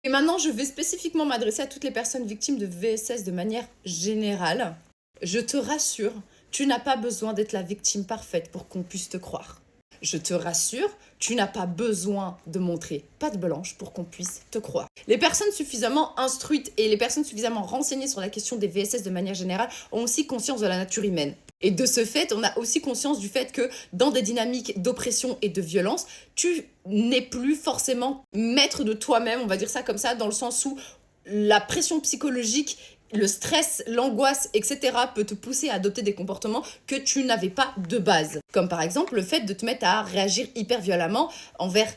Et maintenant, je vais spécifiquement m'adresser à toutes les personnes victimes de VSS de manière générale. Je te rassure, tu n'as pas besoin d'être la victime parfaite pour qu'on puisse te croire. Je te rassure, tu n'as pas besoin de montrer patte blanche pour qu'on puisse te croire. Les personnes suffisamment instruites et les personnes suffisamment renseignées sur la question des VSS de manière générale ont aussi conscience de la nature humaine. Et de ce fait, on a aussi conscience du fait que dans des dynamiques d'oppression et de violence, tu n'es plus forcément maître de toi-même, on va dire ça comme ça, dans le sens où la pression psychologique, le stress, l'angoisse, etc. peut te pousser à adopter des comportements que tu n'avais pas de base. Comme par exemple le fait de te mettre à réagir hyper violemment envers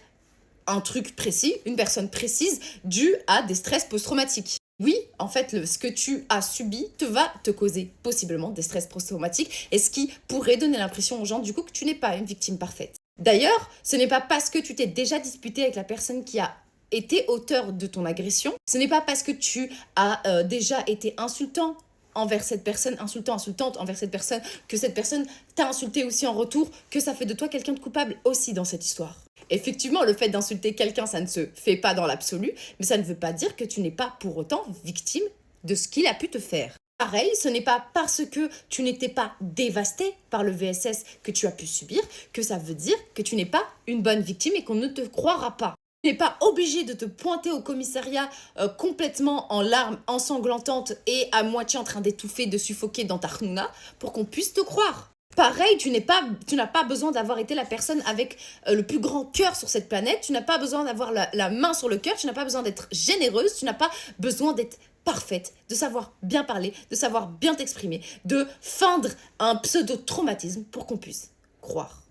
un truc précis, une personne précise, due à des stress post-traumatiques. Oui, en fait, ce que tu as subi va te causer possiblement des stress post-traumatiques et ce qui pourrait donner l'impression aux gens du coup que tu n'es pas une victime parfaite. D'ailleurs, ce n'est pas parce que tu t'es déjà disputé avec la personne qui a été auteur de ton agression, ce n'est pas parce que tu as déjà été insultant envers cette personne, insultante envers cette personne, que cette personne t'a insulté aussi en retour, que ça fait de toi quelqu'un de coupable aussi dans cette histoire. Effectivement, le fait d'insulter quelqu'un, ça ne se fait pas dans l'absolu, mais ça ne veut pas dire que tu n'es pas pour autant victime de ce qu'il a pu te faire. Pareil, ce n'est pas parce que tu n'étais pas dévasté par le VSS que tu as pu subir que ça veut dire que tu n'es pas une bonne victime et qu'on ne te croira pas. Tu n'es pas obligé de te pointer au commissariat complètement en larmes ensanglantantes et à moitié en train d'étouffer, de suffoquer dans ta khnouna pour qu'on puisse te croire. Pareil, tu n'as pas besoin d'avoir été la personne avec le plus grand cœur sur cette planète, tu n'as pas besoin d'avoir la main sur le cœur, tu n'as pas besoin d'être généreuse, tu n'as pas besoin d'être parfaite, de savoir bien parler, de savoir bien t'exprimer, de feindre un pseudo-traumatisme pour qu'on puisse croire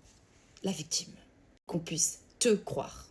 la victime, qu'on puisse te croire.